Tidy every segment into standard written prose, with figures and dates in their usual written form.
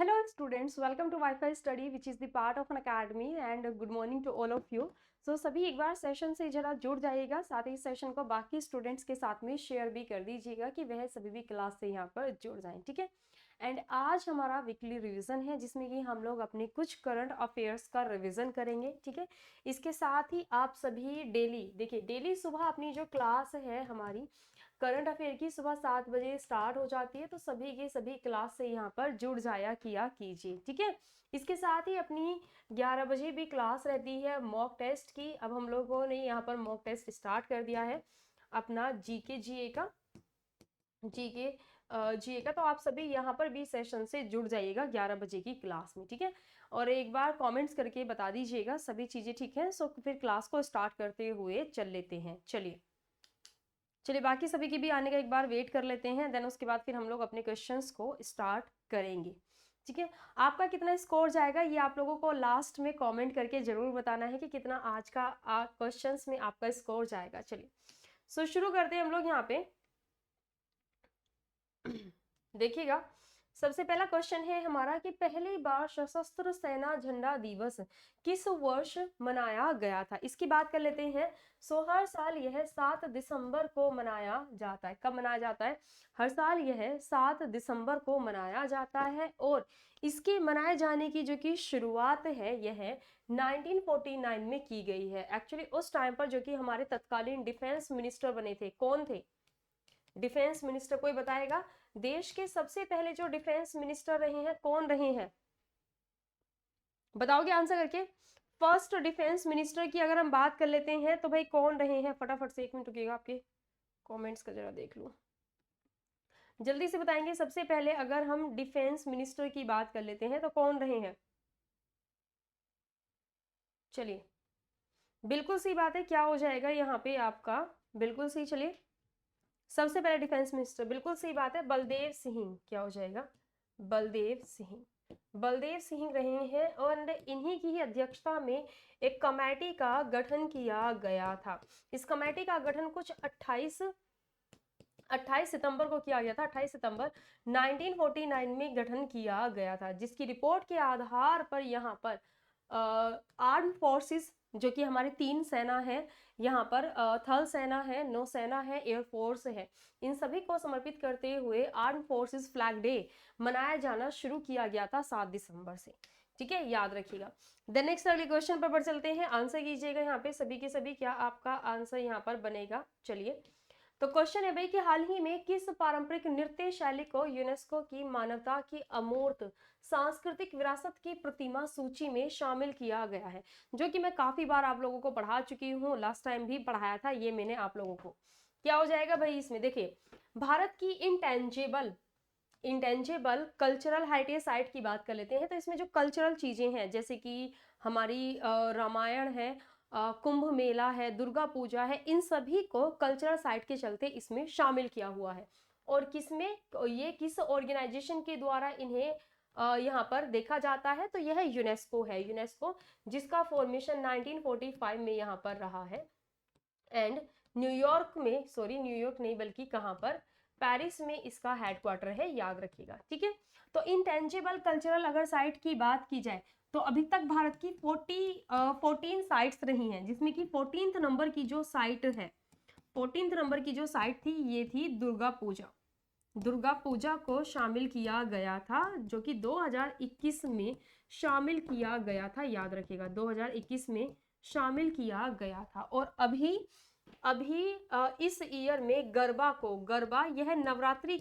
Hello students, welcome to Wi-Fi study which is the part of an academy and good morning to all of you. So सभी एक बार session से जरा जुड़ जाइएगा, साथ ही session को बाकी स्टूडेंट्स के साथ में शेयर भी कर दीजिएगा कि वह सभी भी क्लास से यहाँ पर जुड़ जाएं, ठीक है। एंड आज हमारा वीकली रिवीजन है जिसमें कि हम लोग अपने कुछ करंट अफेयर्स का रिवीजन करेंगे, ठीक है। इसके साथ ही आप सभी डेली देखिए, डेली सुबह अपनी जो क्लास है हमारी करंट अफेयर की सुबह 7 बजे स्टार्ट हो जाती है, तो सभी के सभी क्लास से यहाँ पर जुड़ जाया किया कीजिए, ठीक है। इसके साथ ही अपनी 11 बजे भी क्लास रहती है मॉक टेस्ट की। अब हम लोगों ने यहाँ पर मॉक टेस्ट स्टार्ट कर दिया है अपना जीके जीए का, तो आप सभी यहाँ पर भी सेशन से जुड़ जाइएगा 11 बजे की क्लास में, ठीक है। और एक बार कमेंट्स करके बता दीजिएगा सभी चीज़ें ठीक है। सो फिर क्लास को स्टार्ट करते हुए चल लेते हैं। चलिए बाकी सभी की भी आने का एक बार वेट कर लेते हैं, देन उसके बाद फिर हम लोग अपने क्वेश्चंस को स्टार्ट करेंगे, ठीक है। आपका कितना स्कोर जाएगा ये आप लोगों को लास्ट में कमेंट करके जरूर बताना है कि कितना आज का क्वेश्चंस में आपका स्कोर जाएगा। चलिए सो शुरू करते हैं हम लोग यहाँ पे। देखिएगा, सबसे पहला क्वेश्चन है हमारा कि पहली बार सशस्त्र सेना झंडा दिवस किस वर्ष मनाया गया था, इसकी बात कर लेते हैं। सो हर साल यह 7 दिसंबर को मनाया जाता है। कब मनाया जाता है? हर साल यह 7 दिसंबर को मनाया जाता है और इसके मनाए जाने की जो कि शुरुआत है यह 1949 में की गई है। एक्चुअली उस टाइम पर जो कि हमारे तत्कालीन डिफेंस मिनिस्टर बने थे, कौन थे? डिफेंस मिनिस्टर, कोई बताएगा? देश के सबसे पहले जो डिफेंस मिनिस्टर रहे हैं कौन रहे हैं? बताओगे आंसर करके? फर्स्ट डिफेंस मिनिस्टर की अगर हम बात कर लेते हैं तो भाई कौन रहे हैं? फटाफट से 1 मिनट रुकिएगा, आपके कमेंट्स का जरा देख लूं, जल्दी से बताएंगे। सबसे पहले अगर हम डिफेंस मिनिस्टर की बात कर लेते हैं तो कौन रहे हैं? चलिए बिल्कुल सही बात है, क्या हो जाएगा यहाँ पे आपका? बिल्कुल सही। चलिए सबसे पहले डिफेंस मिनिस्टर, बिल्कुल सही बात है, बलदेव सिंह। क्या हो जाएगा? बलदेव सिंह। बलदेव सिंह रहे हैं और इन्हीं की ही अध्यक्षता में एक कमेटी का गठन किया गया था। इस कमेटी का गठन कुछ 28 सितंबर को किया गया था। 28 सितंबर 1949 में गठन किया गया था, जिसकी रिपोर्ट के आधार पर यहाँ पर आर्म फोर्सेस जो कि हमारी 3 सेना है यहाँ पर, थल सेना है, नौसेना है, एयरफोर्स है, इन सभी को समर्पित करते हुए आर्म फोर्सेस फ्लैग डे मनाया जाना शुरू किया गया था 7 दिसंबर से, ठीक है, याद रखिएगा। देन नेक्स्ट अगले क्वेश्चन पर बढ़ चलते हैं, आंसर कीजिएगा यहाँ पे सभी के सभी, क्या आपका आंसर यहाँ पर बनेगा। चलिए तो क्वेश्चन है भाई कि हाल ही में किस पारंपरिक नृत्य शैली को यूनेस्को की मानवता की अमूर्त सांस्कृतिक विरासत की प्रतिमा सूची में शामिल किया गया है, जो कि मैं काफी बार आप लोगों को पढ़ा चुकी हूँ, लास्ट टाइम भी पढ़ाया था ये मैंने आप लोगों को। क्या हो जाएगा भाई इसमें? देखिए, भारत की इंटेंजेबल कल्चरल हेरिटेज साइट की बात कर लेते हैं, तो इसमें जो कल्चरल चीजें हैं जैसे कि हमारी रामायण है, कुंभ मेला है, दुर्गा पूजा है, इन सभी को कल्चरल साइट के चलते इसमें शामिल किया हुआ है। और किसमें? ये किस ऑर्गेनाइजेशन के द्वारा इन्हें यहाँ पर देखा जाता है? तो यह यूनेस्को है, यूनेस्को, जिसका फॉर्मेशन 1945 में यहाँ पर रहा है। एंड न्यूयॉर्क में, सॉरी न्यूयॉर्क नहीं बल्कि कहाँ पर, पेरिस में इसका हेडक्वार्टर है, याद रखिएगा, ठीक है। तो इंटेंजिबल कल्चरल अगर साइट की बात की जाए तो अभी तक भारत की 14 साइट्स रही हैं, जिसमें कि 14th नंबर की जो साइट है, 14th नंबर की जो साइट थी ये थी दुर्गा पूजा। दुर्गा पूजा को शामिल किया गया था, जो कि 2021 में शामिल किया गया था, याद रखिएगा 2021 में शामिल किया गया था। और अभी इस ईयर में गरबा यह नवरात्रि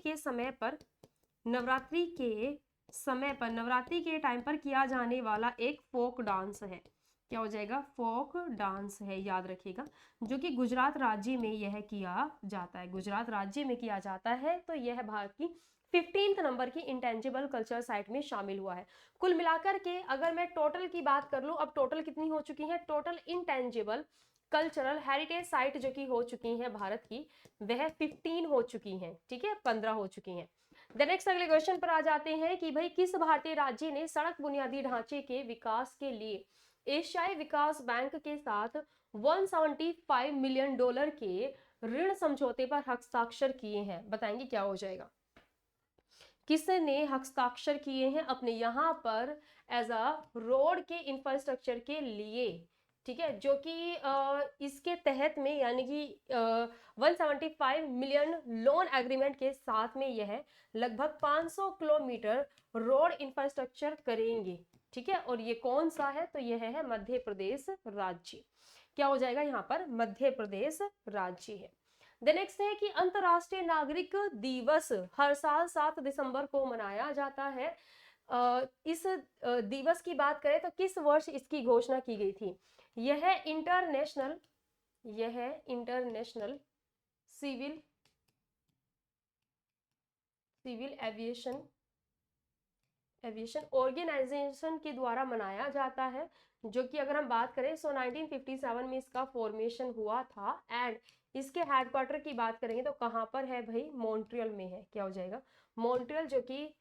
के टाइम पर किया जाने वाला एक फोक डांस है। क्या हो जाएगा? फोक डांस है, याद रखिएगा, जो कि गुजरात राज्य में यह किया जाता है, गुजरात राज्य में किया जाता है। तो यह भारत की 15th नंबर की इंटेंजिबल कल्चर साइट में शामिल हुआ है। कुल मिलाकर के अगर मैं टोटल की बात कर लूं, अब टोटल कितनी हो चुकी है? Total intangible cultural heritage site जो कि हो चुकी हैं भारत की, वह 15 हो चुकी हैं, ठीक है, 15 हो चुकी हैं। नेक्स्ट अगले क्वेश्चन पर आ जाते हैं कि भाई किस भारतीय राज्य ने सड़क बुनियादी ढांचे के विकास के लिए एशियाई विकास बैंक के साथ $175 मिलियन के ऋण समझौते पर हस्ताक्षर किए हैं? बताएंगे क्या हो जाएगा? किसने हस्ताक्षर किए हैं अपने यहाँ पर एज अ रोड के इंफ्रास्ट्रक्चर के लिए, ठीक है, जो कि इसके तहत में यानी कि 175 मिलियन लोन एग्रीमेंट के साथ में यह लगभग 500 किलोमीटर रोड इंफ्रास्ट्रक्चर करेंगे, ठीक है। और ये कौन सा है, तो यह है मध्य प्रदेश राज्य। क्या हो जाएगा यहाँ पर, मध्य प्रदेश राज्य है। द नेक्स्ट है कि अंतर्राष्ट्रीय नागरिक दिवस हर साल 7 दिसंबर को मनाया जाता है। इस दिवस की बात करें तो किस वर्ष इसकी घोषणा की गई थी। यह इंटरनेशनल सिविल एविएशन ऑर्गेनाइजेशन के द्वारा मनाया जाता है, जो कि अगर हम बात करें सो 1957 में इसका फॉर्मेशन हुआ था। एंड इसके हेडक्वार्टर की बात करेंगे तो कहाँ पर है भाई, मॉन्ट्रियल में है। क्या हो जाएगा, मॉन्ट्रियल, जो कि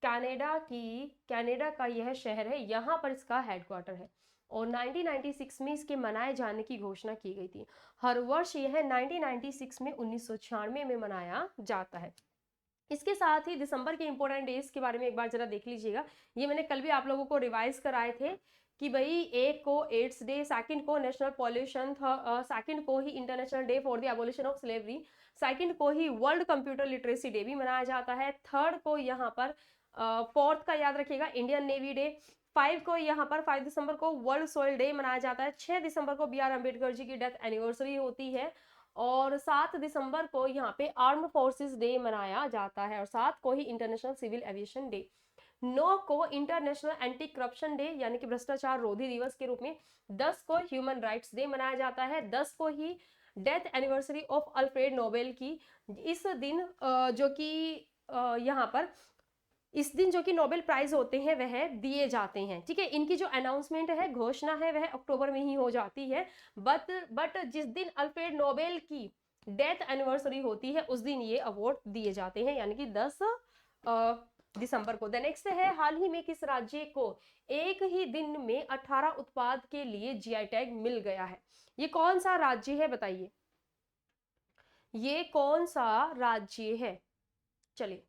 कनाडा का यह शहर है, यहाँ पर इसका हेडक्वार्टर है। और 1996 में इसके मनाए जाने की घोषणा की गई थी। हर वर्ष यह 1996 में 1996 में मनाया जाता है। इसके साथ ही दिसंबर के इंपॉर्टेंट डेज के बारे में एक बार जरा देख लीजिएगा। ये मैंने कल भी आप लोगों को रिवाइज कराए थे कि भाई एक को एड्स डे, सेकंड को नेशनल पॉल्यूशन, सेकंड को ही international day for the abolition of slavery, second को ही वर्ल्ड कंप्यूटर लिटरेसी डे भी मनाया जाता है, थर्ड को यहाँ पर फोर्थ का याद रखिएगा इंडियन नेवी डे, 5 को यहाँ पर 5 दिसंबर को वर्ल्ड सोइल डे मनाया जाता है, 6 दिसंबर को बी.आर. अम्बेडकर जी की डेथ एनिवर्सरी होती है, और 7 दिसंबर को यहाँ पे आर्म्ड फोर्सेस डे मनाया जाता है, और 7 को ही इंटरनेशनल सिविल एविएशन डे, 9 को इंटरनेशनल एंटी करप्शन डे यानी कि भ्रष्टाचार रोधी दिवस के रूप में, 10 को ह्यूमन राइट्स डे मनाया जाता है, 10 को ही death anniversary of Alfred Nobel की। इस दिन जो कि यहाँ पर इस दिन जो कि नोबेल प्राइज होते हैं वह दिए जाते हैं, ठीक है। इनकी जो अनाउंसमेंट है, घोषणा है, वह अक्टूबर में ही हो जाती है, बट जिस दिन अल्फ्रेड नोबेल की डेथ एनिवर्सरी होती है उस दिन ये अवार्ड दिए जाते हैं, यानी कि 10 दिसंबर को। द नेक्स्ट है, हाल ही में किस राज्य को एक ही दिन में 18 उत्पाद के लिए जीआई टैग मिल गया है। ये कौन सा राज्य है बताइए, ये कौन सा राज्य है। चलिए,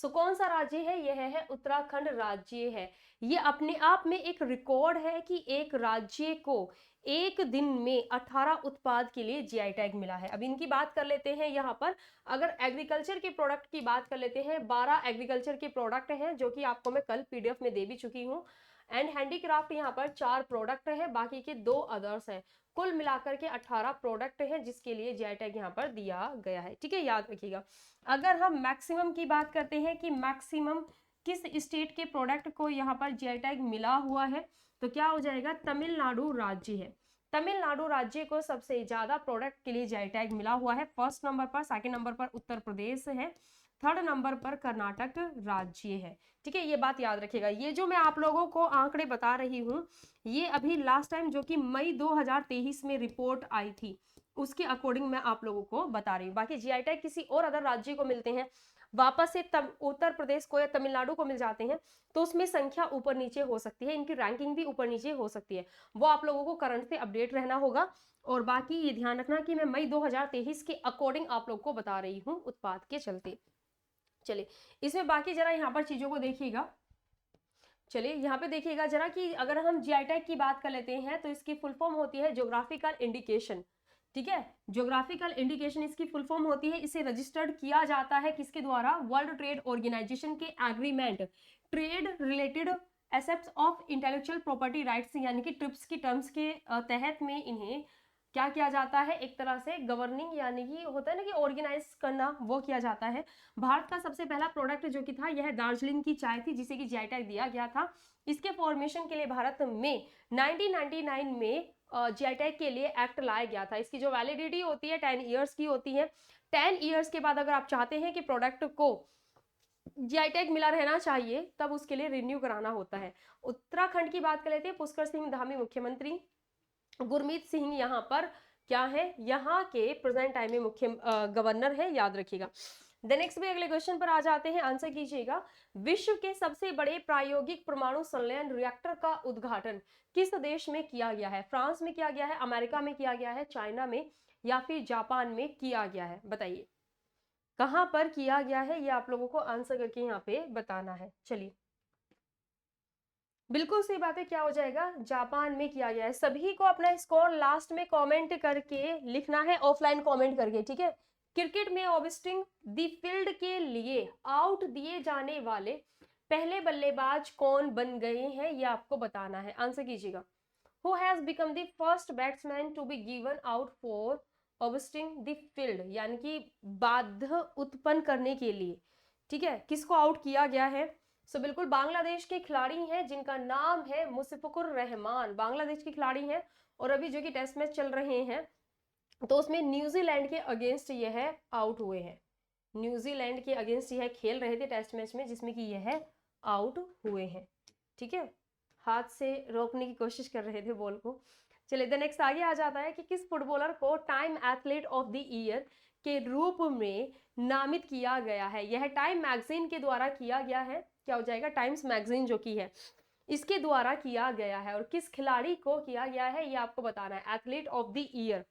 कौन सा राज्य है, यह है उत्तराखंड राज्य है। ये अपने आप में एक रिकॉर्ड है कि एक राज्य को एक दिन में 18 उत्पाद के लिए जीआई टैग मिला है। अब इनकी बात कर लेते हैं। यहाँ पर अगर एग्रीकल्चर के प्रोडक्ट की बात कर लेते हैं, 12 एग्रीकल्चर के प्रोडक्ट हैं जो कि आपको मैं कल पीडीएफ में दे भी चुकी हूँ। एंड हैंडीक्राफ्ट यहाँ पर 4 प्रोडक्ट हैं, बाकी के 2 अदर्स हैं। कुल मिलाकर के 18 प्रोडक्ट हैं जिसके लिए जीआई टैग यहाँ पर दिया गया है, ठीक है, याद रखिएगा। अगर हम मैक्सिमम की बात करते हैं कि मैक्सिमम किस स्टेट के प्रोडक्ट को यहाँ पर जीआई टैग मिला हुआ है, तो क्या हो जाएगा, तमिलनाडु राज्य है। तमिलनाडु राज्य को सबसे ज्यादा प्रोडक्ट के लिए जीआई टैग मिला हुआ है। फर्स्ट नंबर पर, सेकंड नंबर पर उत्तर प्रदेश है, थर्ड नंबर पर कर्नाटक राज्य है, ठीक है। ये बात याद रखिएगा। ये जो मैं आप लोगों को आंकड़े बता रही हूँ, ये अभी लास्ट टाइम जो कि मई 2023 में रिपोर्ट आई थी उसके अकॉर्डिंग मैं आप लोगों को बता रही हूँ। बाकी जीआई टैग किसी और अदर राज्य को मिलते हैं, वापस से उत्तर प्रदेश को या तमिलनाडु को मिल जाते हैं, तो उसमें संख्या ऊपर नीचे हो सकती है, इनकी रैंकिंग भी ऊपर नीचे हो सकती है। वो आप लोगों को करंट से अपडेट रहना होगा। और बाकी ये ध्यान रखना कि मैं मई 2023 के अकॉर्डिंग आप लोग को बता रही हूँ उत्पाद के चलते। चलिए, इसमें बाकी जरा यहाँ पर चीजों को देखिएगा। चलिए, यहाँ पे देखिएगा जरा कि अगर हम जीआई टैग की बात कर लेते हैं तो इसकी फुल फॉर्म होती है ज्योग्राफिकल इंडिकेशन, ठीक है। ज्योग्राफिकल इंडिकेशन इसकी फुल फॉर्म होती है। इसे रजिस्टर्ड किया जाता है किसके द्वारा, वर्ल्ड ट्रेड ऑर्गेनाइजेशन के agreement, trade related aspects of intellectual property rights यानी कि ट्रिप्स की टर्म्स के तहत में इन्हें क्या किया जाता है, एक तरह से गवर्निंग यानी कि होता है ना कि ऑर्गेनाइज करना, वो किया जाता है। भारत का सबसे पहला प्रोडक्ट जो कि था यह दार्जिलिंग की चाय थी जिसे कि जीआई टैग दिया गया था। इसके फॉर्मेशन के लिए भारत में 1999 में जीआई टैग के लिए एक्ट लाया गया था। इसकी जो वैलिडिटी होती है 10 ईयर्स की होती है। 10 ईयर्स के बाद अगर आप चाहते हैं कि प्रोडक्ट को जीआई टैग मिला रहना चाहिए तब उसके लिए रिन्यू कराना होता है। उत्तराखंड की बात कर लेते हैं। पुष्कर सिंह धामी मुख्यमंत्री, गुरमीत सिंह यहाँ पर क्या है, यहाँ के प्रेजेंट टाइम में मुख्य गवर्नर है, याद रखिएगा। द नेक्स्ट में अगले क्वेश्चन पर आ जाते हैं, आंसर कीजिएगा। विश्व के सबसे बड़े प्रायोगिक परमाणु संलयन रिएक्टर का उद्घाटन किस देश में किया गया है। फ्रांस में किया गया है, अमेरिका में किया गया है, चाइना में या फिर जापान में किया गया है, बताइए। कहां पर किया गया है ये आप लोगों को आंसर करके यहाँ पे बताना है। चलिए, बिल्कुल सही बात है, क्या हो जाएगा, जापान में किया गया है। सभी को अपना स्कोर लास्ट में कमेंट करके लिखना है, ऑफलाइन कमेंट करके, ठीक है। क्रिकेट में ओबस्टिंग द फील्ड के लिए आउट दिए जाने वाले पहले बल्लेबाज कौन बन गए हैं ये आपको बताना है, आंसर कीजिएगा। Who has become the first batsman to be given out for ousting the field, यानी कि बाधा उत्पन्न करने के लिए, ठीक है, किसको आउट किया गया है। सो बिल्कुल बांग्लादेश के खिलाड़ी हैं जिनका नाम है मुशफिकुर रहमान, बांग्लादेश के खिलाड़ी हैं और अभी जो कि टेस्ट मैच चल रहे हैं तो उसमें न्यूजीलैंड के अगेंस्ट यह आउट हुए हैं, न्यूजीलैंड के अगेंस्ट यह खेल रहे थे टेस्ट मैच में जिसमें कि यह आउट हुए हैं, ठीक है। हाथ से रोकने की कोशिश कर रहे थे बॉल को। चलिए द नेक्स्ट आगे आ जाता है कि किस फुटबॉलर को time athlete of the year के रूप में नामित किया गया है। यह टाइम मैगजीन के द्वारा किया गया है, क्या हो जाएगा, टाइम्स मैगजीन जो की है इसके द्वारा किया गया है। और किस खिलाड़ी को किया गया है ये आपको बताना है। Athlete of the year,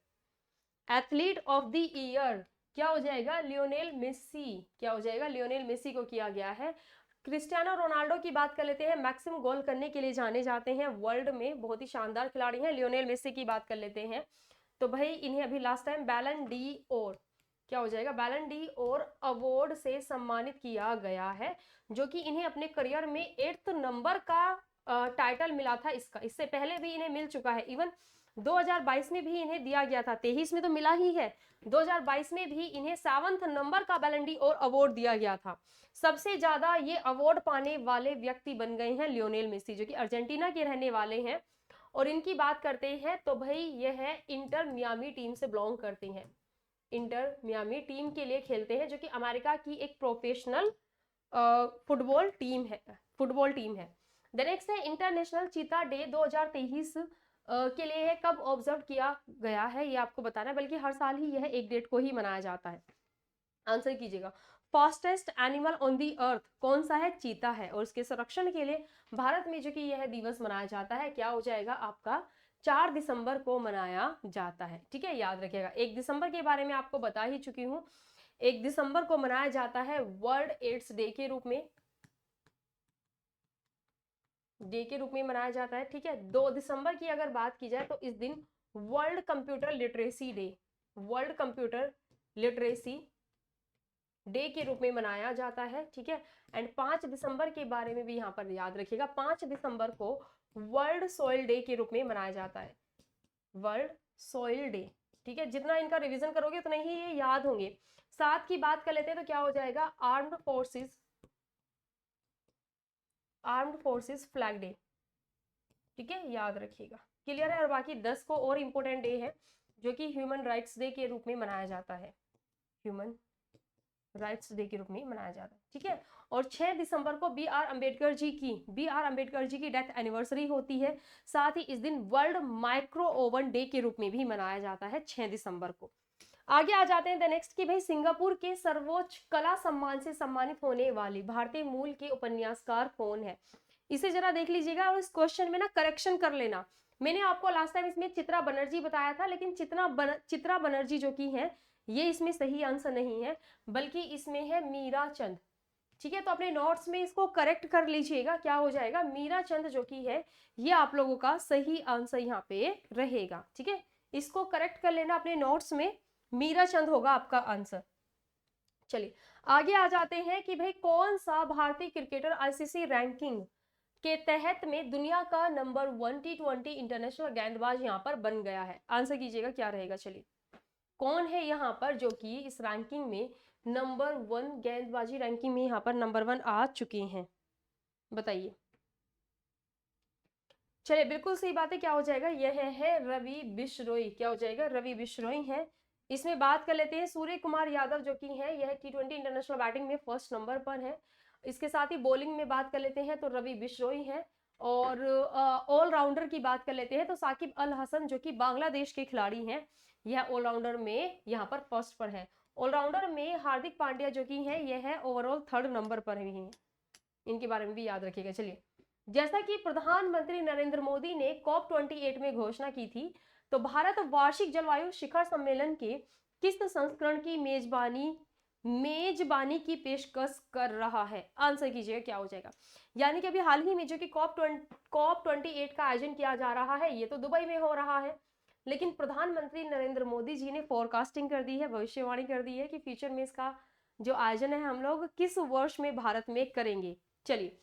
athlete of the year क्या हो जाएगा, लियोनेल मेसी, क्या हो जाएगा, लियोनेल मेसी को किया गया है। क्रिस्टियानो रोनाल्डो की बात कर लेते हैं, मैक्सिमम गोल करने के लिए जाने जाते हैं वर्ल्ड में, बहुत ही शानदार खिलाड़ी हैं। लियोनेल मेसी की बात कर लेते हैं तो भाई इन्हें अभी लास्ट टाइम बैलन डी और, क्या हो जाएगा, बैलन डी और अवार्ड से सम्मानित किया गया है, जो कि इन्हें अपने करियर में 8th नंबर का टाइटल मिला था इसका। इससे पहले भी इन्हें मिल चुका है, इवन 2022 में भी इन्हें दिया गया था, 23 में तो मिला ही है, 2022 में भी इन्हें 7th नंबर का बैलन डी और अवार्ड दिया गया था। सबसे ज्यादा ये अवार्ड पाने वाले व्यक्ति बन गए हैं लियोनेल मेसी, जो कि अर्जेंटीना के रहने वाले हैं। और इनकी बात करते हैं तो भाई यह है इंटर मियामी टीम से बिलोंग करते हैं, इंटर मियामी टीम के लिए खेलते हैं, जो कि अमेरिका की एक प्रोफेशनल फुटबॉल टीम है, फुटबॉल टीम है। द नेक्स्ट है इंटरनेशनल चीता डे 2023 के लिए है कब ऑब्जर्व किया गया है ये आपको बताना है, बल्कि हर साल ही यह एक डेट को ही मनाया जाता है, आंसर कीजिएगा। फास्टेस्ट एनिमल ऑन दी अर्थ कौन सा है, चीता है। और इसके संरक्षण के लिए भारत में जो कि यह दिवस मनाया जाता है, क्या हो जाएगा आपका, 4 दिसंबर को मनाया जाता है, ठीक है, याद रखिएगा। 1 दिसंबर के बारे में आपको बता ही चुकी हूँ, 1 दिसंबर को मनाया जाता है वर्ल्ड एड्स डे के रूप में, मनाया जाता है, ठीक है। 2 दिसंबर की अगर बात की जाए तो इस दिन world computer literacy day, world computer literacy day के रूप में मनाया जाता है, ठीक है। एंड 5 दिसंबर के बारे में भी यहाँ पर याद रखिएगा, 5 दिसंबर को वर्ल्ड सॉइल डे के रूप में मनाया जाता है, वर्ल्ड सॉइल डे, ठीक है। जितना इनका रिवीजन करोगे उतना ही ये याद होंगे। 7 की बात कर लेते हैं तो क्या हो जाएगा, आर्म्ड फोर्सेस फ्लैग डे, ठीक है, याद रखिएगा, क्लियर है। और बाकी 10 को और इंपॉर्टेंट डे है जो कि ह्यूमन राइट्स डे के रूप में मनाया जाता है, ह्यूमन राइट्स डे के रूप में मनाया जाता है, ठीक है। और 6 दिसंबर को बी आर अम्बेडकर जी की डेथ एनिवर्सरी होती है। साथ ही इस दिन वर्ल्ड माइक्रो ओवन डे के रूप में भी मनाया जाता है 6 दिसंबर को। आगे आ जाते हैं द नेक्स्ट की भाई सिंगापुर के सर्वोच्च कला सम्मान से सम्मानित होने वाली भारतीय मूल के उपन्यासकार कौन है। इसे जरा देख लीजिएगा और इस क्वेश्चन में ना करेक्शन कर लेना। मैंने आपको लास्ट टाइम इसमें चित्रा बनर्जी बताया था, लेकिन चित्रा बनर्जी जो की है ये इसमें सही आंसर नहीं है, बल्कि इसमें है मीरा चंद, ठीक है। तो अपने नोट्स में इसको करेक्ट कर लीजिएगा, क्या हो जाएगा, मीरा चंद जो की है ये आप लोगों का सही आंसर यहाँ पे रहेगा, ठीक है। इसको करेक्ट कर लेना अपने नोट्स में, मीरा चंद होगा आपका आंसर। चलिए आगे आ जाते हैं कि भाई कौन सा भारतीय क्रिकेटर आईसीसी रैंकिंग के तहत में दुनिया का नंबर 1 T20 इंटरनेशनल गेंदबाज यहाँ पर बन गया है, आंसर कीजिएगा क्या रहेगा। चलिए कौन है यहाँ पर जो कि इस रैंकिंग में नंबर 1, गेंदबाजी रैंकिंग में यहाँ पर नंबर 1 आ चुके हैं, बताइए। चलिए बिल्कुल सही बात है, क्या हो जाएगा, यह है रवि बिश्नोई, क्या हो जाएगा, रवि बिश्नोई है। इसमें बात कर लेते हैं सूर्य कुमार यादव जो कि है यह T20 इंटरनेशनल बैटिंग में 1st नंबर पर है। इसके साथ ही बॉलिंग में बात कर लेते हैं तो रवि बिश्नोई है। और ऑलराउंडर की बात कर लेते हैं तो साकिब अल हसन जो कि बांग्लादेश के खिलाड़ी हैं, यह ऑलराउंडर में यहाँ पर 1st पर है। ऑलराउंडर में हार्दिक पांड्या जो कि है यह है ओवरऑल 3rd नंबर पर भी है, इनके बारे में भी याद रखिएगा। चलिए जैसा कि प्रधानमंत्री नरेंद्र मोदी ने COP28 में घोषणा की थी, तो भारत वार्षिक जलवायु शिखर सम्मेलन के किस संस्करण की मेजबानी मेजबानी की पेशकश कर रहा है? आंसर कीजिएगा क्या हो जाएगा। यानी कि अभी हाल ही में जो कि कॉप 28 का आयोजन किया जा रहा है, ये तो दुबई में हो रहा है, लेकिन प्रधानमंत्री नरेंद्र मोदी जी ने फोरकास्टिंग कर दी है, भविष्यवाणी कर दी है कि फ्यूचर में इसका जो आयोजन है हम लोग किस वर्ष में भारत में करेंगे। चलिए,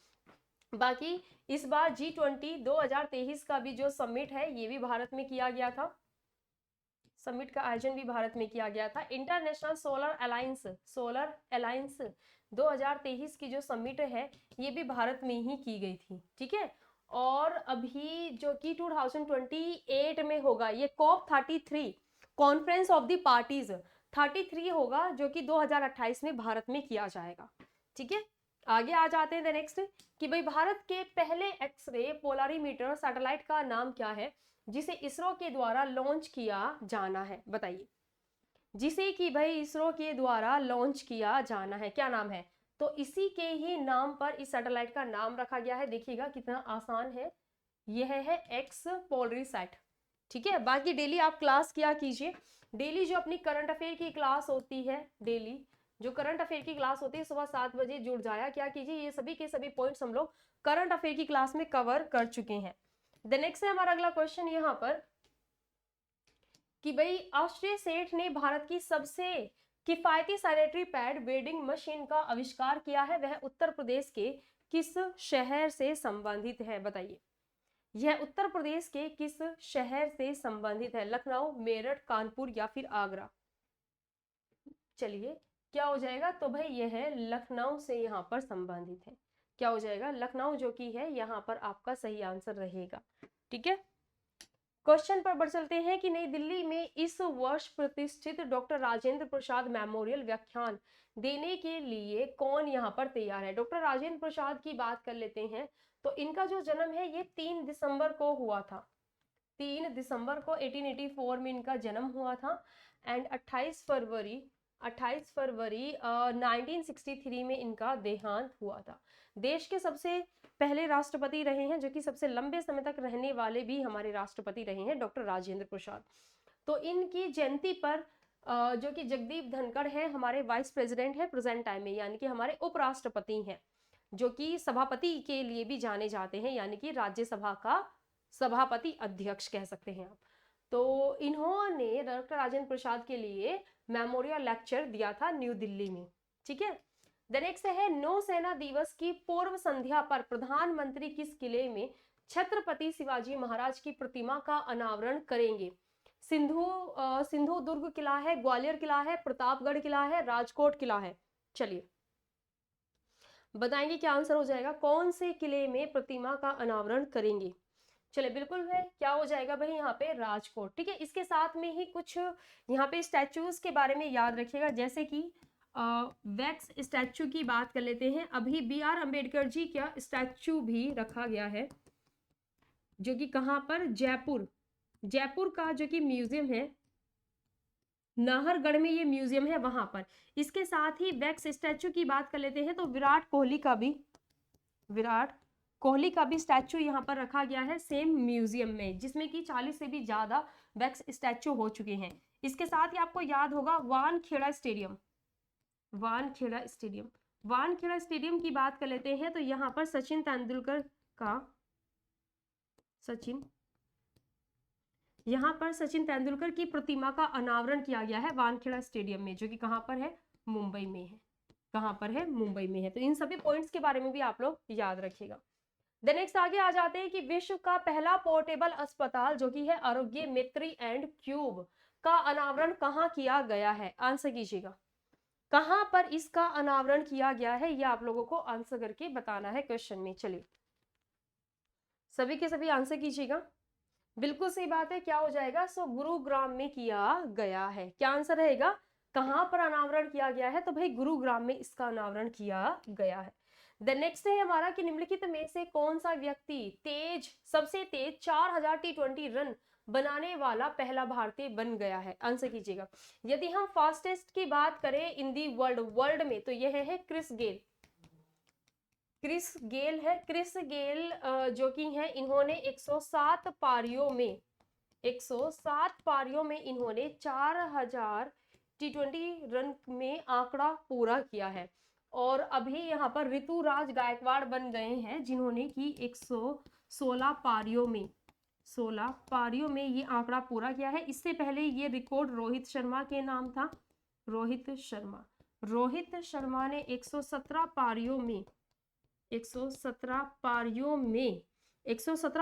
बाकी इस बार G20 2023 का भी जो समिट है ये भी भारत में किया गया था, समिट का आयोजन भी भारत में किया गया था। इंटरनेशनल सोलर अलायंस 2023 की जो समिट है ये भी भारत में ही की गई थी, ठीक है। और अभी जो कि 2028 में होगा ये COP 33 conference of the parties 33 होगा, जो कि 2028 में भारत में किया जाएगा, ठीक है। आगे आ जाते हैं नेक्स्ट कि भाई भारत के पहले एक्सरे पोलरीमीटर सैटेलाइट का नाम क्या है जिसे इसरो के द्वारा लॉन्च किया जाना है, बताइए। जिसे कि भाई इसरो के द्वारा लॉन्च किया जाना है, क्या नाम है? तो इसी के ही नाम पर इस सैटेलाइट का नाम रखा गया है। देखिएगा कितना आसान है, यह है एक्स पोलरीसैट, ठीक है। बाकी डेली आप क्लास किया कीजिए, डेली जो अपनी करंट अफेयर की क्लास होती है, डेली जो करंट अफेयर की क्लास होती है सुबह 7 बजे जुड़ जाया क्या कीजिए, ये सभी के सभी पॉइंट्स हम लोग करंट अफेयर की क्लास में कवर कर चुके हैं। नेक्स्ट है हमारा अगला क्वेश्चन यहाँ पर कि भाई आश्रय सेठ ने भारत की सबसे किफायती सैनिटरी पैड वेडिंग मशीन का आविष्कार किया है, वह उत्तर प्रदेश के किस शहर से संबंधित है, बताइए। यह उत्तर प्रदेश के किस शहर से संबंधित है? लखनऊ, मेरठ, कानपुर या फिर आगरा? चलिए क्या हो जाएगा, तो भाई यह लखनऊ से यहाँ पर संबंधित है। क्या हो जाएगा? लखनऊ जो कि है यहाँ पर आपका सही आंसर रहेगा, ठीक है। क्वेश्चन पर बढ़ चलते हैं कि नई दिल्ली में इस वर्ष प्रतिष्ठित डॉक्टर राजेंद्र प्रसाद मेमोरियल व्याख्यान देने के लिए कौन यहाँ पर तैयार है? डॉक्टर राजेंद्र प्रसाद की बात कर लेते हैं, तो इनका जो जन्म है ये 3 दिसंबर को हुआ था। 3 दिसंबर को 1884 में इनका जन्म हुआ था एंड 28 फरवरी 1963 में इनका देहांत हुआ था। देश के सबसे पहले राष्ट्रपति रहे हैं, जो कि सबसे लंबे समय तक रहने वाले भी हमारे राष्ट्रपति रहे हैं डॉक्टर राजेंद्र प्रसाद। तो इनकी जयंती पर जो कि जगदीप धनखड़ है हमारे वाइस प्रेसिडेंट है प्रेजेंट टाइम में, यानी कि हमारे उपराष्ट्रपति हैं, जो कि सभापति के लिए भी जाने जाते हैं, यानी कि राज्यसभा का सभापति अध्यक्ष कह सकते हैं आप। तो इन्होंने डॉक्टर राजेंद्र प्रसाद के लिए मेमोरियल लेक्चर दिया था न्यू दिल्ली में, ठीक है। नेक्स्ट है नौसेना दिवस की पूर्व संध्या पर प्रधानमंत्री किस किले में छत्रपति शिवाजी महाराज की प्रतिमा का अनावरण करेंगे? सिंधु दुर्ग किला है, ग्वालियर किला है, प्रतापगढ़ किला है, राजकोट किला है? चलिए बताएंगे क्या आंसर हो जाएगा, कौन से किले में प्रतिमा का अनावरण करेंगे? चले बिल्कुल है, क्या हो जाएगा भाई यहाँ पे राजकोट, ठीक है। इसके साथ में ही कुछ यहाँ पे स्टैचूज के बारे में याद रखिएगा, जैसे कि वैक्स स्टैचू की बात कर लेते हैं। अभी BR अम्बेडकर जी का स्टैचू भी रखा गया है, जो कि कहाँ पर? जयपुर का जो कि म्यूजियम है, नाहरगढ़ में ये म्यूजियम है वहां पर। इसके साथ ही वैक्स स्टैचू की बात कर लेते हैं, तो विराट कोहली का भी स्टैचू यहाँ पर रखा गया है सेम म्यूजियम में, जिसमें कि 40 से भी ज्यादा वैक्स स्टैचू हो चुके हैं। इसके साथ ही आपको याद होगा वानखेड़ा स्टेडियम की बात कर लेते हैं, तो यहाँ पर सचिन तेंदुलकर की प्रतिमा का अनावरण किया गया है वानखेड़ा स्टेडियम में, जो कि कहाँ पर है? मुंबई में है। तो इन सभी पॉइंट्स के बारे में भी आप लोग याद रखिएगा। नेक्स्ट आगे आ जाते हैं कि विश्व का पहला पोर्टेबल अस्पताल जो कि है आरोग्य मित्री एंड क्यूब का अनावरण कहाँ किया गया है? आंसर कीजिएगा, कहां पर इसका अनावरण किया गया है, ये आप लोगों को आंसर करके बताना है क्वेश्चन में। चलिए सभी के सभी आंसर कीजिएगा। बिल्कुल सही बात है, क्या हो जाएगा? सो गुरुग्राम में किया गया है। क्या आंसर रहेगा, कहां पर अनावरण किया गया है? तो भाई गुरुग्राम में इसका अनावरण किया गया है। नेक्स्ट है हमारा कि निम्नलिखित में से कौन सा व्यक्ति सबसे तेज 4000 T20 रन बनाने वाला पहला भारतीय बन गया है? आंसर कीजिएगा। यदि हम फास्टेस्ट की बात करें इन दी वर्ल्ड में, तो यह है क्रिस गेल जो कि है, इन्होंने 107 पारियों में इन्होंने 4000 T20 रन में आंकड़ा पूरा किया है। और अभी यहाँ पर ऋतुराज गायकवाड़ बन गए हैं जिन्होंने की 116 पारियों में 16 पारियों में ये आंकड़ा पूरा किया है। इससे पहले ये रिकॉर्ड रोहित शर्मा के नाम था। रोहित शर्मा ने 117 पारियों में 117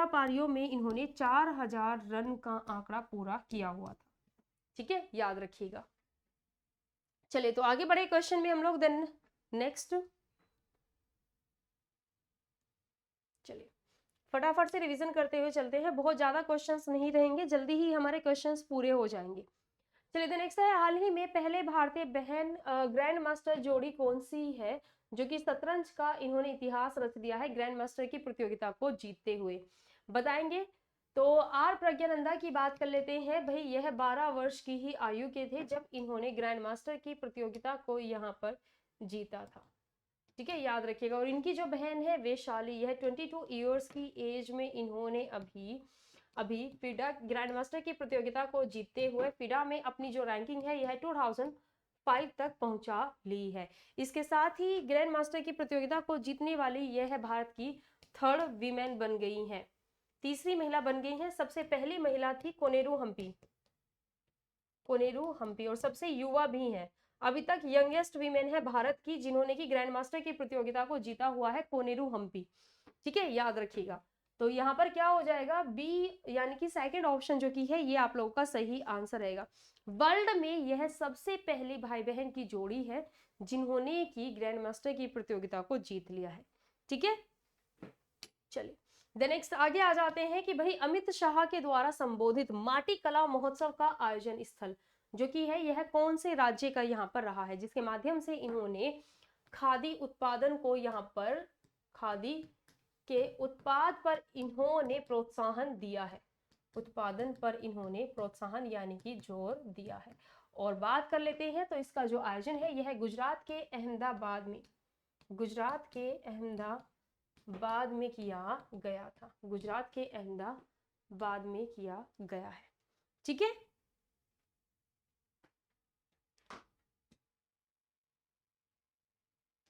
पारियों में इन्होंने 4000 रन का आंकड़ा पूरा किया हुआ था। ठीक है, याद रखिएगा। चलिए तो आगे बढ़े क्वेश्चन में हम लोग। देन नेक्स्ट, चलिए फटाफट से रिवीजन करते हुए चलते हैं। बहुत ज्यादा क्वेश्चंस नहीं रहेंगे, जल्दी ही हमारे क्वेश्चंस पूरे हो जाएंगे। चलिए तो नेक्स्ट है, हाल ही में पहले भारतीय बहन ग्रैंड मास्टर जोड़ी कौन सी है जो कि शतरंज का इन्होंने इतिहास रच दिया है ग्रैंड मास्टर की प्रतियोगिता को जीतते हुए, बताएंगे। तो आर प्रज्ञानंदा की बात कर लेते हैं। भाई यह 12 वर्ष की ही आयु के थे जब इन्होंने ग्रैंड मास्टर की प्रतियोगिता को यहाँ पर जीता था। ठीक है, याद रखिएगा। और इनकी जो बहन है वैशाली, यह 22 ईयर्स की एज में इन्होंने अभी फिडा ग्रैंड मास्टर की प्रतियोगिता को जीतते हुए फिडा में अपनी जो रैंकिंग है यह 2005 तक पहुंचा ली है। इसके साथ ही ग्रैंड मास्टर की प्रतियोगिता को जीतने वाली यह भारत की 3rd वीमेन बन गई हैं, तीसरी महिला बन गई हैं। सबसे पहली महिला थी कोनेरू हम्पी और सबसे युवा भी हैं। अभी तक यंगेस्ट वीमेन है भारत की जिन्होंने की ग्रैंड मास्टर की प्रतियोगिता को जीता हुआ है, कोनेरू हम्पी। ठीक है, याद रखिएगा। तो यहाँ पर क्या हो जाएगा, बी यानी कि सेकंड ऑप्शन जो की है ये आप लोगों का सही आंसर रहेगा। वर्ल्ड में यह सबसे पहली भाई बहन की जोड़ी है जिन्होंने की ग्रैंड मास्टर की प्रतियोगिता को जीत लिया है। ठीक है, चलिए देन नेक्स्ट आगे आ जाते हैं कि भाई अमित शाह के द्वारा संबोधित माटी कला महोत्सव का आयोजन स्थल जो कि है यह कौन से राज्य का यहाँ पर रहा है, जिसके माध्यम से इन्होंने खादी उत्पादन को यहाँ पर खादी के उत्पाद पर इन्होंने प्रोत्साहन दिया है, उत्पादन पर इन्होंने प्रोत्साहन यानी कि जोर दिया है। और बात कर लेते हैं तो इसका जो आयोजन है यह गुजरात के अहमदाबाद में किया गया था। गुजरात के अहमदाबाद में किया गया है। ठीक है,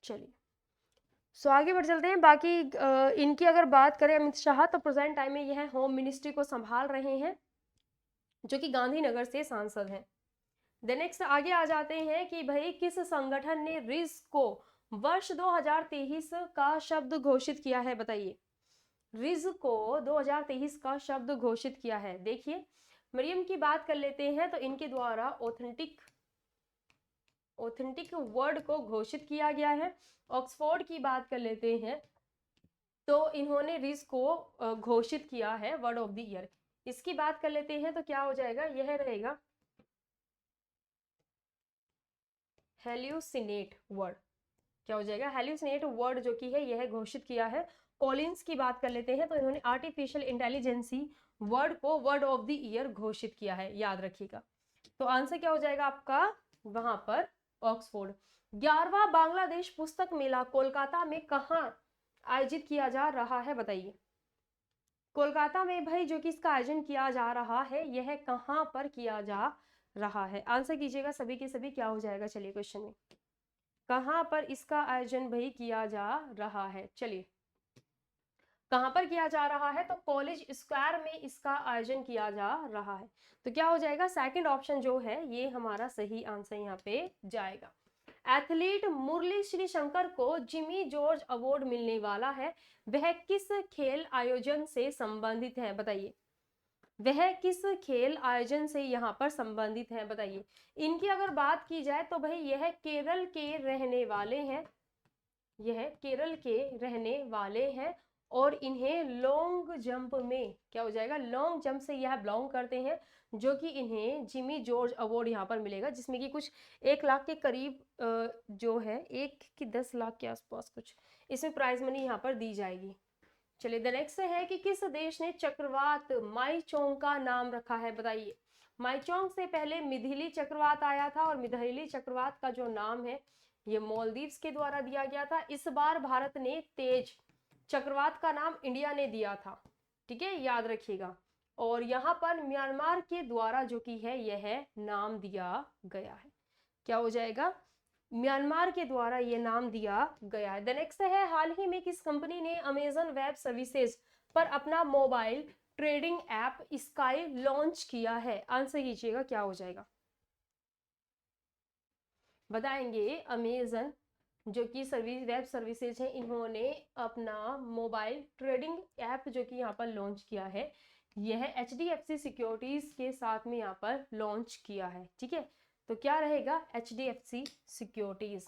चलिए सो आगे बढ़ चलते हैं। बाकी इनकी अगर बात करें अमित शाह तो प्रेजेंट टाइम में यह होम मिनिस्ट्री को संभाल रहे हैं जो कि गांधीनगर से सांसद हैं। देन नेक्स्ट आगे आ जाते हैं कि भाई किस संगठन ने रिज को वर्ष 2023 का शब्द घोषित किया है, बताइए। रिज को 2023 का शब्द घोषित किया है। देखिए मरियम की बात कर लेते हैं तो इनके द्वारा ऑथेंटिक वर्ड को घोषित किया गया है। ऑक्सफोर्ड की बात कर लेते हैं तो इन्होंने रिज को घोषित किया है वर्ड ऑफ द ईयर। इसकी बात कर लेते हैं तो क्या हो जाएगा, यह रहेगा हेल्यूसिनेट वर्ड। क्या हो जाएगा, हेल्यूसिनेट वर्ड जो कि है यह घोषित किया है। कॉलिंस की बात कर लेते हैं तो इन्होंने आर्टिफिशियल इंटेलिजेंसी वर्ड को वर्ड ऑफ द ईयर घोषित किया है, याद रखिएगा। तो आंसर क्या हो जाएगा आपका वहां पर ऑक्सफोर्ड। 11वां बांग्लादेश पुस्तक मेला कोलकाता में कहां आयोजित किया जा रहा है, बताइए। कोलकाता में भाई जो कि इसका आयोजन किया जा रहा है यह कहां पर किया जा रहा है, आंसर कीजिएगा सभी के सभी। क्या हो जाएगा, चलिए क्वेश्चन में कहां पर इसका आयोजन भाई किया जा रहा है। चलिए कहां पर किया जा रहा है तो कॉलेज स्क्वायर में इसका आयोजन किया जा रहा है। तो क्या हो जाएगा, सेकंड ऑप्शन जो है ये हमारा सही आंसर यहाँ पे जाएगा। एथलीट मुरली श्री शंकर को जिमी जॉर्ज अवार्ड मिलने वाला है, वह किस खेल आयोजन से संबंधित है, बताइए। वह किस खेल आयोजन से यहाँ पर संबंधित है, बताइए। इनकी अगर बात की जाए तो भाई यह केरल के रहने वाले हैं और इन्हें लॉन्ग जंप में क्या हो जाएगा, लॉन्ग जंप से यह बिलोंग करते हैं जो कि इन्हें जिमी जॉर्ज अवार्ड यहाँ पर मिलेगा जिसमें कि कुछ 1 लाख के करीब जो है 1 की 10 लाख के आसपास कुछ इसमें प्राइज मनी यहाँ पर दी जाएगी। चलिए द नेक्स्ट है कि किस देश ने चक्रवात माईचोंग का नाम रखा है, बताइए। माईचोंग से पहले मिथिली चक्रवात आया था और मिथिली चक्रवात का जो नाम है ये मालदीव्स के द्वारा दिया गया था। इस बार भारत ने तेज चक्रवात का नाम इंडिया ने दिया था, ठीक है, याद रखिएगा। और यहाँ पर म्यांमार के द्वारा जो कि है यह नाम दिया गया है। क्या हो जाएगा, म्यांमार के द्वारा ये नाम दिया गया है। द नेक्स्ट है, हाल ही में किस कंपनी ने अमेजन वेब सर्विसेज पर अपना mobile trading app sky launch किया है? आंसर कीजिएगा क्या हो जाएगा, बताएंगे। अमेजन जो कि वेब सर्विसेज है, इन्होंने अपना मोबाइल ट्रेडिंग ऐप जो कि यहाँ पर लॉन्च किया है, यह HDFC सिक्योरिटीज के साथ में यहाँ पर लॉन्च किया है। ठीक है, तो क्या रहेगा, HDFC सिक्योरिटीज।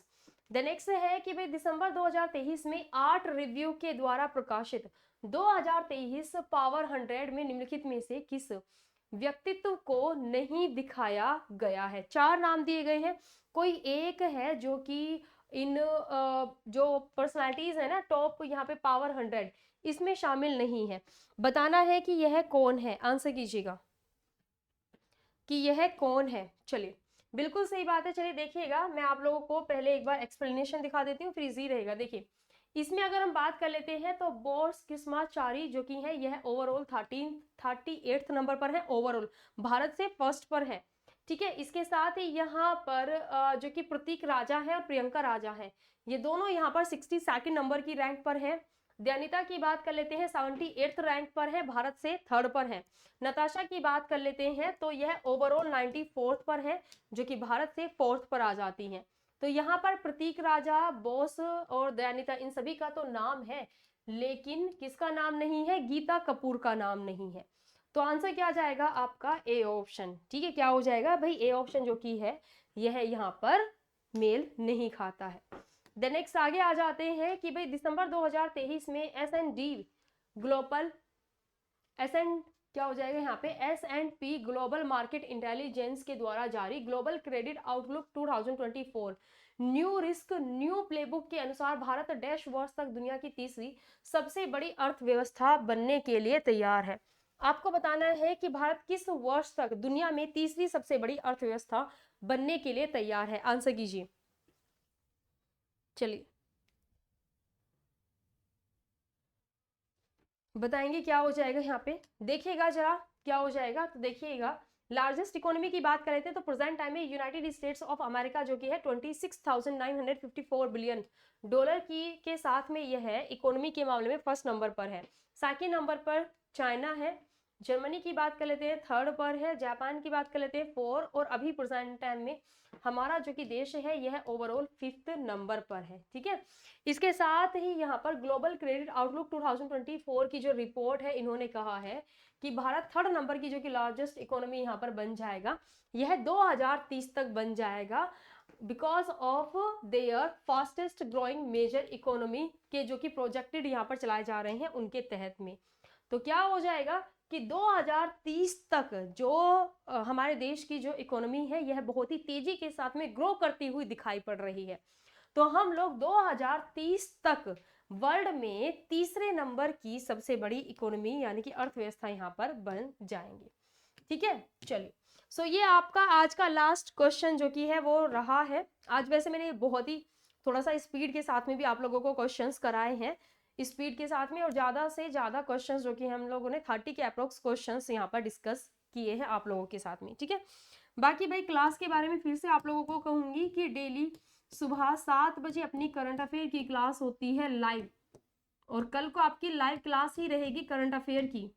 द नेक्स्ट है कि भाई दिसंबर 2023 में आर्ट रिव्यू के द्वारा प्रकाशित 2023 पावर 100 में निम्नलिखित में से किस व्यक्तित्व को नहीं दिखाया गया है? 4 नाम दिए गए हैं, कोई एक है जो कि इन जो पर्सनालिटीज है ना टॉप यहाँ पे पावर 100 इसमें शामिल नहीं है, बताना है कि यह कौन है। आंसर कीजिएगा कि यह कौन है। चलिए, बिल्कुल सही बात है। चलिए देखिएगा, मैं आप लोगों को पहले एक बार एक्सप्लेनेशन दिखा देती हूँ, फिर इजी रहेगा। देखिए, इसमें अगर हम बात कर लेते हैं तो बोर्स किस्माचारी जो कि है यह ओवरऑल 38th नंबर पर है, ओवरऑल भारत से फर्स्ट पर है। ठीक है, इसके साथ ही यहाँ पर जो कि प्रतीक राजा है और प्रियंका राजा है, ये दोनों यहाँ पर 62nd नंबर की रैंक पर है। दयानिता की बात कर लेते हैं, 78th रैंक पर है, भारत से थर्ड पर है। नताशा की बात कर लेते हैं तो यह ओवरऑल 94th पर है, जो कि भारत से फोर्थ पर आ जाती हैं। तो यहाँ पर प्रतीक राजा, बोस और दयानिता इन सभी का तो नाम है, लेकिन किसका नाम नहीं है, गीता कपूर का नाम नहीं है। तो आंसर क्या जाएगा आपका, ए ऑप्शन। ठीक है, क्या हो जाएगा भाई, ए ऑप्शन जो की है यह यहाँ पर मेल नहीं खाता है। द नेक्स्ट आगे आ जाते हैं कि भाई दिसंबर 2023 में S&P ग्लोबल क्या हो जाएगा यहाँ पे, S&P ग्लोबल मार्केट इंटेलिजेंस के द्वारा जारी global credit outlook 2024 new risk new playbook के अनुसार भारत डैश वर्ष तक दुनिया की तीसरी सबसे बड़ी अर्थव्यवस्था बनने के लिए तैयार है। आपको बताना है कि भारत किस वर्ष तक दुनिया में तीसरी सबसे बड़ी अर्थव्यवस्था बनने के लिए तैयार है। आंसर कीजिए। चलिए बताएंगे क्या हो जाएगा यहाँ पे, देखिएगा जरा क्या हो जाएगा। तो देखिएगा, लार्जेस्ट इकोनॉमी की बात करें तो प्रेजेंट टाइम में यूनाइटेड स्टेट्स ऑफ अमेरिका जो कि है 26,954 बिलियन डॉलर की के साथ में यह है इकोनॉमी के मामले में फर्स्ट नंबर पर है। सेकेंड नंबर पर चाइना है, जर्मनी की बात कर लेते हैं थर्ड पर है, जापान की बात कर लेते हैं 4, और अभी प्रेजेंट टाइम में हमारा जो कि देश है यह ओवरऑल 5th नंबर पर है। ठीक है, इसके साथ ही यहाँ पर ग्लोबल क्रेडिट आउटलुक 2024 की जो रिपोर्ट है, इन्होंने कहा है कि भारत थर्ड नंबर की जो कि लार्जेस्ट इकोनॉमी यहाँ पर बन जाएगा, यह 2030 तक बन जाएगा, because of their fastest growing major economy के जो कि प्रोजेक्टेड यहाँ पर चलाए जा रहे हैं उनके तहत में। तो क्या हो जाएगा कि 2030 तक जो हमारे देश की जो इकोनॉमी है यह बहुत ही तेजी के साथ में ग्रो करती हुई दिखाई पड़ रही है। तो हम लोग 2030 तक वर्ल्ड में तीसरे नंबर की सबसे बड़ी इकोनॉमी यानी कि अर्थव्यवस्था यहाँ पर बन जाएंगे। ठीक है, चलिए। सो ये आपका आज का लास्ट क्वेश्चन जो कि है वो रहा है। आज वैसे मैंने बहुत ही थोड़ा सा स्पीड के साथ में भी आप लोगों को क्वेश्चंस कराए हैं, स्पीड के साथ में, और ज्यादा से ज्यादा क्वेश्चंस जो कि हम लोगों ने 30 के अप्रोक्स क्वेश्चंस यहाँ पर डिस्कस किए हैं आप लोगों के साथ में। ठीक है, बाकी भाई क्लास के बारे में फिर से आप लोगों को कहूंगी कि डेली सुबह 7 बजे अपनी करंट अफेयर की क्लास होती है लाइव, और कल को आपकी लाइव क्लास ही रहेगी करंट अफेयर की,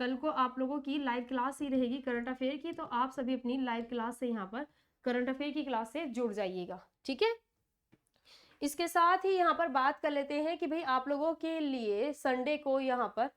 कल को आप लोगों की लाइव क्लास ही रहेगी करंट अफेयर की। तो आप सभी अपनी लाइव क्लास से यहाँ पर करंट अफेयर की क्लास से जुड़ जाइएगा। ठीक है, इसके साथ ही यहाँ पर बात कर लेते हैं कि भाई आप लोगों के लिए संडे को यहाँ पर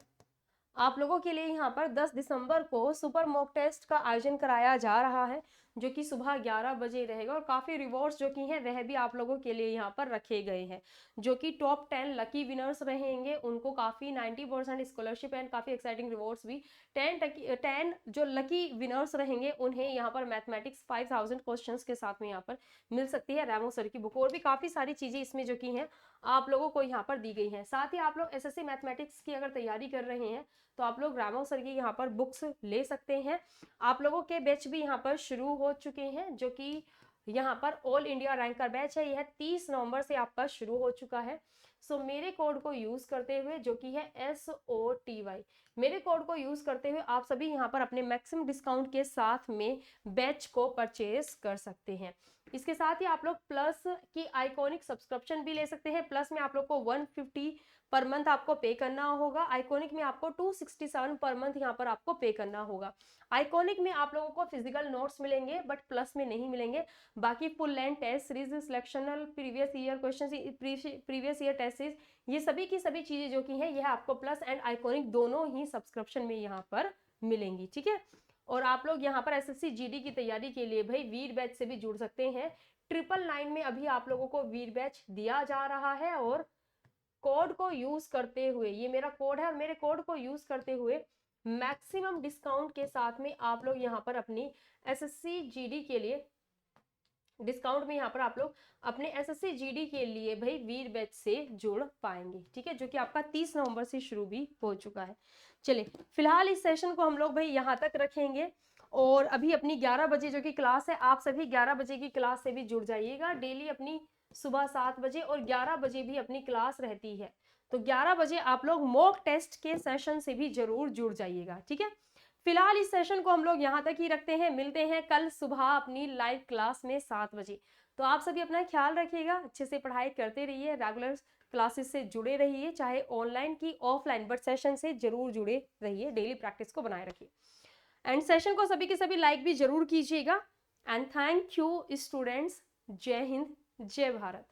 आप लोगों के लिए यहाँ पर 10 दिसंबर को सुपर मॉक टेस्ट का आयोजन कराया जा रहा है, जो कि सुबह 11 बजे रहेगा, और काफी रिवॉर्ड्स जो कि हैं वह भी आप लोगों के लिए यहाँ पर रखे गए हैं, जो कि टॉप 10 लकी विनर्स रहेंगे उनको काफी 90% स्कॉलरशिप एंड काफी एक्साइटिंग रिवॉर्ड्स भी। 10 जो लकी विनर्स रहेंगे उन्हें यहाँ पर मैथमेटिक्स 5000 क्वेश्चंस के साथ में यहाँ पर मिल सकती है रैमो सर की बुक, और भी काफी सारी चीजें इसमें जो कि हैं आप लोगों को यहाँ पर दी गई हैं। साथ ही आप लोग SSC मैथमेटिक्स की अगर तैयारी कर रहे हैं तो आप लोग रामो सर की यहाँ पर बुक्स ले सकते हैं। आप लोगों के बैच भी यहाँ पर शुरू हो चुके हैं, जो कि यहाँ पर ऑल इंडिया रैंकर बैच है, यह 30 नवंबर से आपका शुरू हो चुका है। सो मेरे कोड को यूज करते हुए जो कि है SOTY, मेरे कोड को यूज करते हुए आप सभी यहाँ पर अपने मैक्सिमम डिस्काउंट के साथ में बैच को परचेज कर सकते हैं। इसके साथ ही आप लोग प्लस की आइकॉनिक सब्सक्रिप्शन भी ले सकते हैं। प्लस में आप लोग को 150 पर मंथ आपको पे करना होगा। आइकॉनिक में आपको 267 पर मंथ यहाँ पर आपको पे करना होगा। आइकॉनिक में आप लोगों को फिजिकल नोट्स मिलेंगे बट प्लस में नहीं मिलेंगे। बाकी full length test series, sectional, previous year question, previous year test series, ये सभी की सभी चीजें जो की है यह आपको प्लस एंड आइकॉनिक दोनों ही सब्सक्रिप्शन में यहाँ पर मिलेंगी। ठीक है, और आप लोग यहाँ पर एसएससी जीडी की तैयारी के लिए भाई वीर बैच से भी जुड़ सकते हैं। 999 में अभी आप लोगों को वीर बैच दिया जा रहा है और कोड को यूज करते हुए, ये मेरा कोड है और मेरे कोड को यूज करते हुए मैक्सिमम डिस्काउंट के साथ में आप लोग यहाँ पर अपनी एसएससी जीडी के लिए डिस्काउंट में यहाँ पर आप लोग अपने एसएससी जीडी के लिए भाई वीर बैच से जुड़ पाएंगे। ठीक है, जो कि आपका 30 नवंबर से शुरू भी हो चुका है। चलिए फिलहाल इस सेशन को हम लोग भाई यहाँ तक रखेंगे और अभी अपनी 11 बजे जो कि क्लास है, आप सभी 11 बजे की क्लास से भी जुड़ जाइएगा। डेली अपनी सुबह 7 बजे और 11 बजे भी अपनी क्लास रहती है, तो 11 बजे आप लोग मॉक टेस्ट के सेशन से भी जरूर जुड़ जाइएगा। ठीक है, फिलहाल इस सेशन को हम लोग यहाँ तक ही रखते हैं। मिलते हैं कल सुबह अपनी लाइव क्लास में 7 बजे। तो आप सभी अपना ख्याल रखिएगा, अच्छे से पढ़ाई करते रहिए, रेगुलर क्लासेस से जुड़े रहिए, चाहे ऑनलाइन की ऑफलाइन, बट सेशन से जरूर जुड़े रहिए। डेली प्रैक्टिस को बनाए रखिए एंड सेशन को सभी के सभी लाइक भी जरूर कीजिएगा। And thank you students. जय हिंद, जय भारत।